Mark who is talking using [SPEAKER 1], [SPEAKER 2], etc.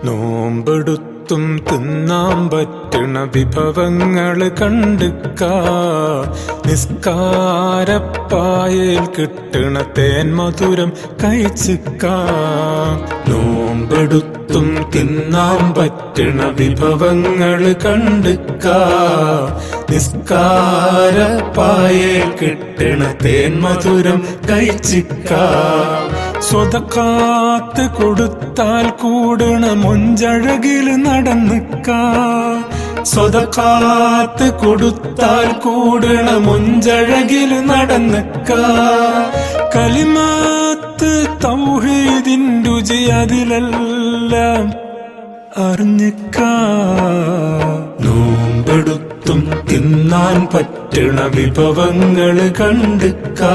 [SPEAKER 1] നോമ്പെടുത്തും തിന്നാൻ പറ്റണ വിഭവങ്ങള് കണ്ടുക്കാ. നിസ്കാരപ്പായയിൽ കിട്ടണ തേൻ മധുരം കഴിച്ചിക്കാ. നോമ്പെടുത്തും തിന്നാൻ പറ്റണ വിഭവങ്ങള് കണ്ടുക്കാ. നിസ്കാരപ്പായയിൽ കിട്ടണ തേൻ മധുരം കഴിച്ചിക്കാ. സ്വതക്കാത്ത് കൊടുത്താൽ കൂടണ മൊഞ്ചഴകില് നടന്നിക്കാ. സ്വതക്കാത്ത് കൊടുത്താൽ കൂടണ മൊഞ്ചഴകില് നടന്നിക്കാ. കലിമാത്ത് തൗഹീദിൻ രുചി അതിലെല്ലാം അറിഞ്ഞിക്കാ. നോമ്പെടുത്തും തിന്നാൻ പറ്റണ വിഭവങ്ങള് കണ്ടുക്കാ.